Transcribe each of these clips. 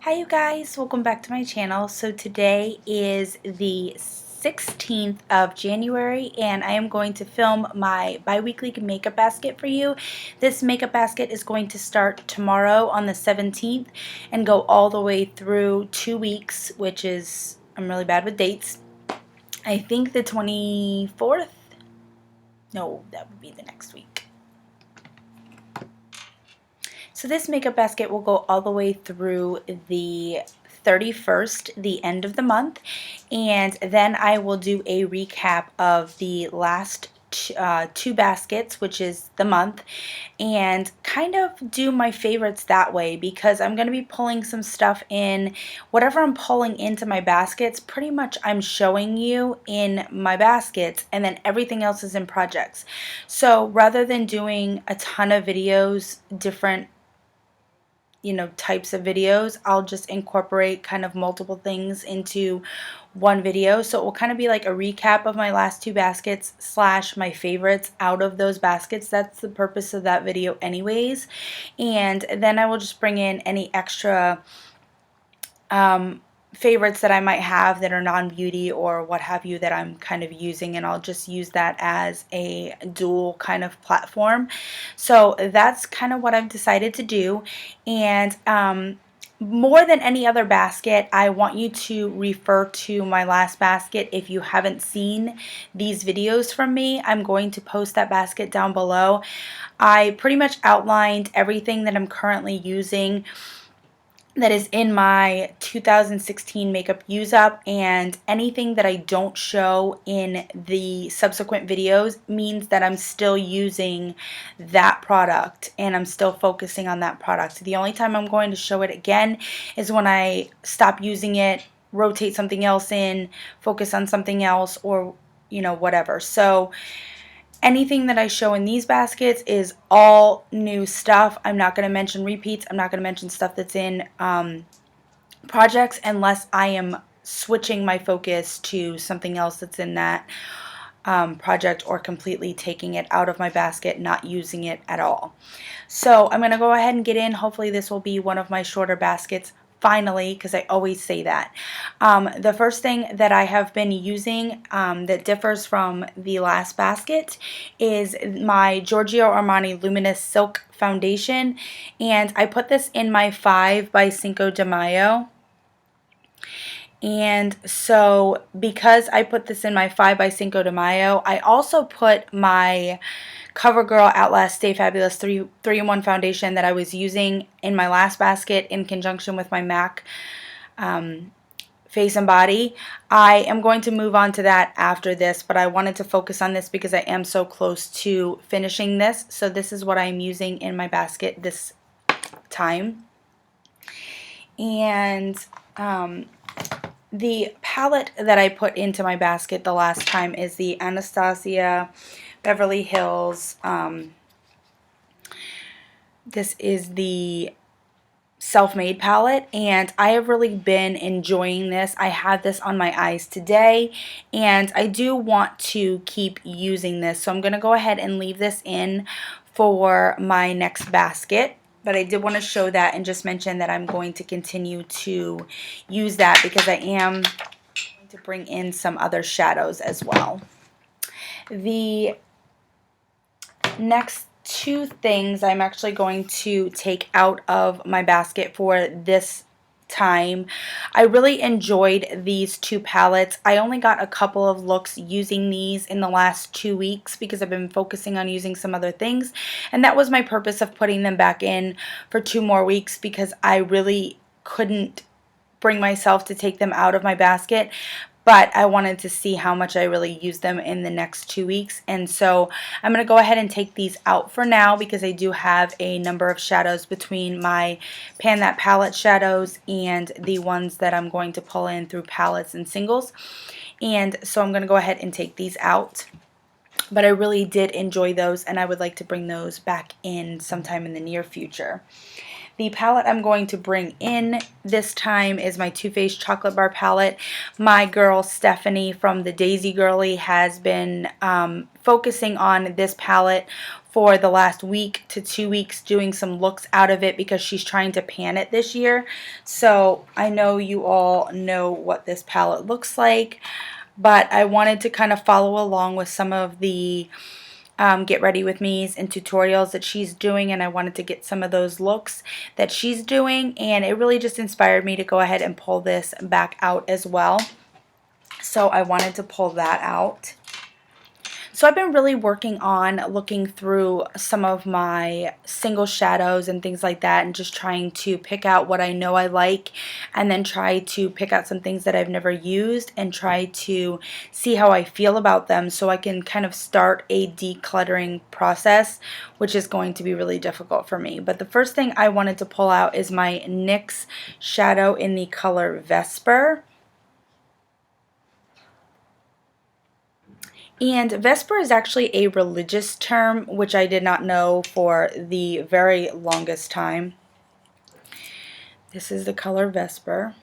Hi you guys, welcome back to my channel. So today is the 16th of January and I am going to film my bi-weekly makeup basket for you. This makeup basket is going to start tomorrow on the 17th and go all the way through 2 weeks, which is, I'm really bad with dates. I think the 24th? No, that would be the next week. So this makeup basket will go all the way through the 31st, the end of the month, and then I will do a recap of the last two baskets, which is the month, and kind of do my favorites that way because I'm going to be pulling some stuff in. Whatever I'm pulling into my baskets, pretty much I'm showing you in my baskets, and then everything else is in projects. So rather than doing a ton of videos, different types of videos, I'll just incorporate kind of multiple things into one video. So it will kind of be like a recap of my last two baskets slash my favorites out of those baskets. That's the purpose of that video anyways. And then I will just bring in any extra favorites that I might have that are non-beauty or what have you that I'm kind of using, and I'll just use that as a dual kind of platform. So that's kind of what I've decided to do. And more than any other basket, I want you to refer to my last basket. If you haven't seen these videos from me, I'm going to post that basket down below. I pretty much outlined everything that I'm currently using that is in my 2016 makeup use up, and anything that I don't show in the subsequent videos means that I'm still using that product and I'm still focusing on that product. The only time I'm going to show it again is when I stop using it, rotate something else in, focus on something else, or whatever. So anything that I show in these baskets is all new stuff. I'm not going to mention repeats. I'm not going to mention stuff that's in projects unless I am switching my focus to something else that's in that project, or completely taking it out of my basket, not using it at all. So I'm going to go ahead and get in. Hopefully this will be one of my shorter baskets. Finally, because I always say that. The first thing that I have been using that differs from the last basket is my Giorgio Armani Luminous Silk Foundation, and I put this in my 5 by Cinco de Mayo. And so because I put this in my 5 by Cinco de Mayo, I also put my CoverGirl Outlast Stay Fabulous 3-in-1 foundation that I was using in my last basket in conjunction with my MAC Face and Body. I am going to move on to that after this, but I wanted to focus on this because I am so close to finishing this. So this is what I'm using in my basket this time. And the palette that I put into my basket the last time is the Anastasia Beverly Hills. This is the Self-Made palette, and I have really been enjoying this. I had this on my eyes today, and I do want to keep using this. So I'm going to go ahead and leave this in for my next basket. But I did want to show that and just mention that I'm going to continue to use that because I am going to bring in some other shadows as well. The next two things I'm actually going to take out of my basket for this time. I really enjoyed these two palettes. I only got a couple of looks using these in the last 2 weeks because I've been focusing on using some other things, and that was my purpose of putting them back in for 2 more weeks because I really couldn't bring myself to take them out of my basket. But I wanted to see how much I really use them in the next 2 weeks. And so I'm going to go ahead and take these out for now because I do have a number of shadows between my Pan That Palette shadows and the ones that I'm going to pull in through palettes and singles. And so I'm going to go ahead and take these out. But I really did enjoy those, and I would like to bring those back in sometime in the near future. The palette I'm going to bring in this time is my Too Faced Chocolate Bar palette. My girl Stephanie from the Daisy Girly has been focusing on this palette for the last week to 2 weeks doing some looks out of it because she's trying to pan it this year. So I know you all know what this palette looks like, but I wanted to kind of follow along with some of the get ready with me's and tutorials that she's doing, and I wanted to get some of those looks that she's doing, and it really just inspired me to go ahead and pull this back out as well. So I wanted to pull that out. So I've been really working on looking through some of my single shadows and things like that, and just trying to pick out what I know I like, and then try to pick out some things that I've never used and try to see how I feel about them, so I can kind of start a decluttering process, which is going to be really difficult for me. But the first thing I wanted to pull out is my NYX shadow in the color Vesper. And Vesper is actually a religious term, which I did not know for the very longest time. This is the color Vesper.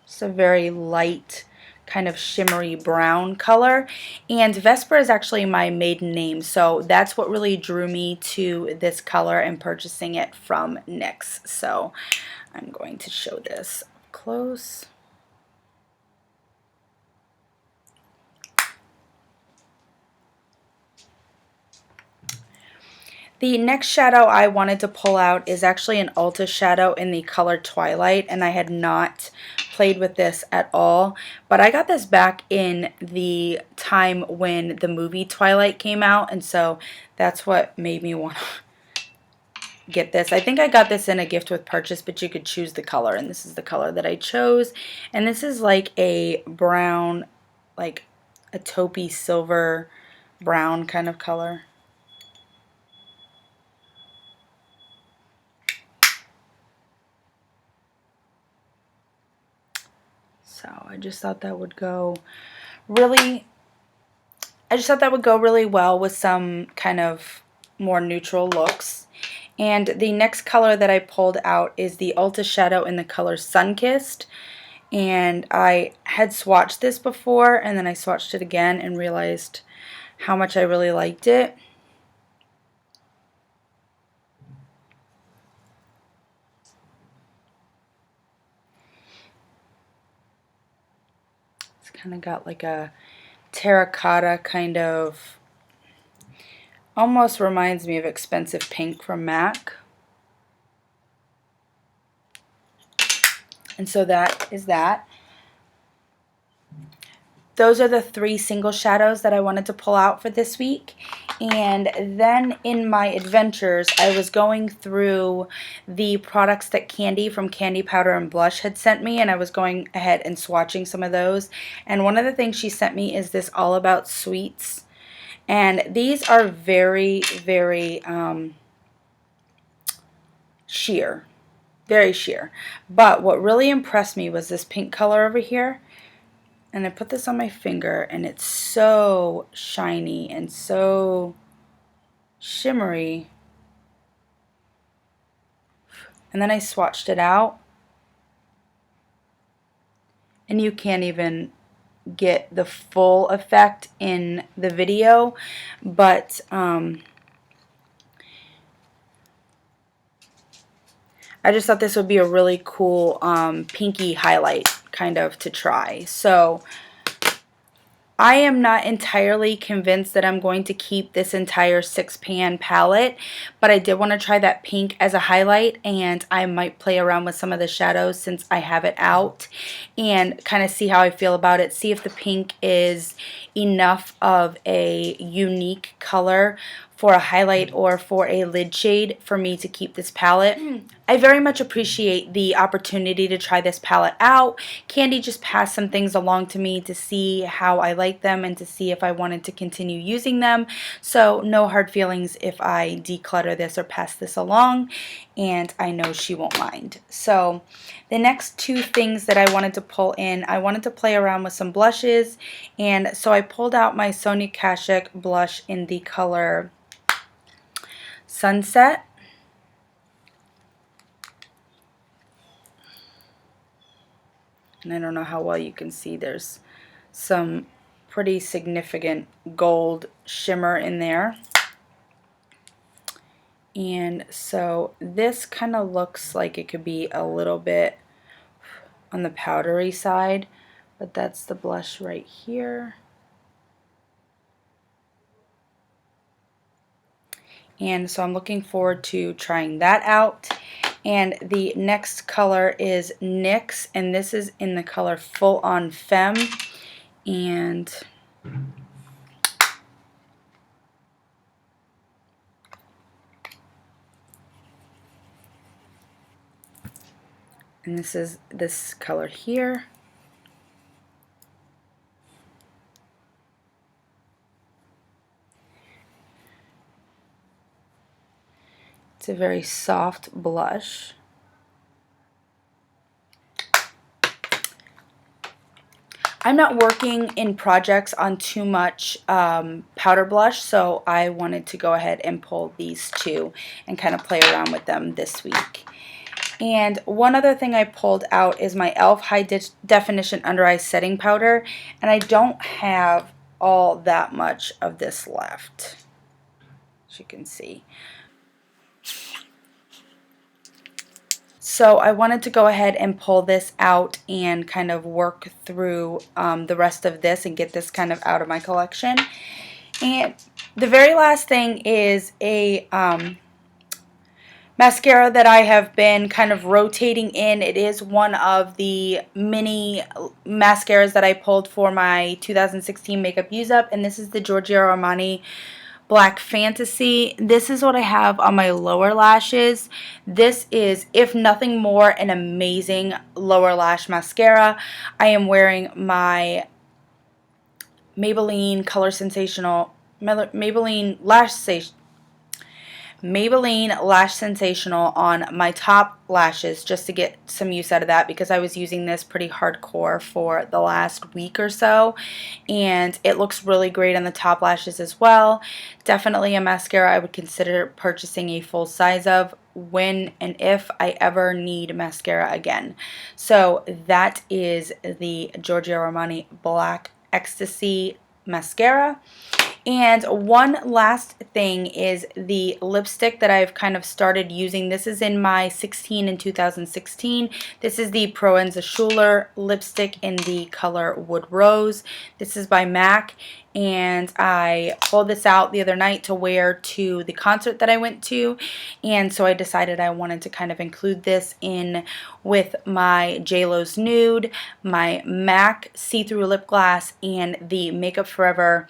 It's a very light, kind of shimmery brown color. And Vesper is actually my maiden name, so that's what really drew me to this color and purchasing it from NYX. So I'm going to show this up close. The next shadow I wanted to pull out is actually an Ulta shadow in the color Twilight, and I had not played with this at all, but I got this back in the time when the movie Twilight came out, and so that's what made me want to get this. I think I got this in a gift with purchase, but you could choose the color, and this is the color that I chose. And this is like a brown, like a taupey silver brown kind of color. So I just thought that would go really well with some kind of more neutral looks. And the next color that I pulled out is the Ulta shadow in the color Sunkissed. And I had swatched this before, and then I swatched it again and realized how much I really liked it. It's kind of got like a terracotta kind of, almost reminds me of Expensive Pink from MAC. And so that is that. Those are the 3 single shadows that I wanted to pull out for this week. And then in my adventures, I was going through the products that Candy from Candy Powder and Blush had sent me, and I was going ahead and swatching some of those. And one of the things she sent me is this All About Sweets. And these are very, very sheer. Very sheer. But what really impressed me was this pink color over here. And I put this on my finger, and it's so shiny and so shimmery. And then I swatched it out, and you can't even get the full effect in the video, but I just thought this would be a really cool pinky highlight kind of to try. So I am not entirely convinced that I'm going to keep this entire 6-pan palette, but I did want to try that pink as a highlight, and I might play around with some of the shadows since I have it out and kind of see how I feel about it, see if the pink is enough of a unique color for a highlight or for a lid shade for me to keep this palette. I very much appreciate the opportunity to try this palette out. Candy just passed some things along to me to see how I like them and to see if I wanted to continue using them. So no hard feelings if I declutter this or pass this along, and I know she won't mind. So the next 2 things that I wanted to pull in, I wanted to play around with some blushes, and so I pulled out my Sonia Kashuk blush in the color Sunset. And I don't know how well you can see, there's some pretty significant gold shimmer in there. And so this kind of looks like it could be a little bit on the powdery side, but that's the blush right here. And so I'm looking forward to trying that out. And the next color is NYX, and this is in the color Full On Femme. And this is this color here. It's a very soft blush. I'm not working in projects on too much powder blush, so I wanted to go ahead and pull these two and kind of play around with them this week. And one other thing I pulled out is my e.l.f. High Definition Under Eye Setting Powder, and I don't have all that much of this left, as you can see. So I wanted to go ahead and pull this out and kind of work through the rest of this and get this kind of out of my collection. And the very last thing is a mascara that I have been kind of rotating in. It is one of the mini mascaras that I pulled for my 2016 Makeup Use Up, and this is the Giorgio Armani Black Fantasy. This is what I have on my lower lashes. This is, if nothing more, an amazing lower lash mascara. I am wearing my Maybelline Maybelline Lash Sensational on my top lashes just to get some use out of that, because I was using this pretty hardcore for the last week or so, and it looks really great on the top lashes as well. Definitely a mascara I would consider purchasing a full size of when and if I ever need mascara again. So that is the Giorgio Armani Black Ecstasy mascara. And one last thing is the lipstick that I've kind of started using. This is in my 16 and 2016. This is the Proenza Schuler lipstick in the color Wood Rose. This is by MAC, and I pulled this out the other night to wear to the concert that I went to, and so I decided I wanted to kind of include this in with my JLo's Nude, my MAC see-through lip gloss, and the Makeup Forever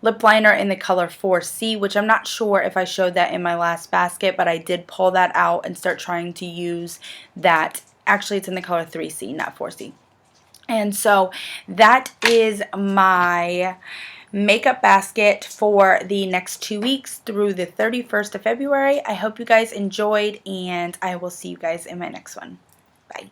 lip liner in the color 4C, which I'm not sure if I showed that in my last basket, but I did pull that out and start trying to use that. Actually, it's in the color 3C, not 4C. And so that is my makeup basket for the next 2 weeks through the 31st of February. I hope you guys enjoyed, and I will see you guys in my next one. Bye.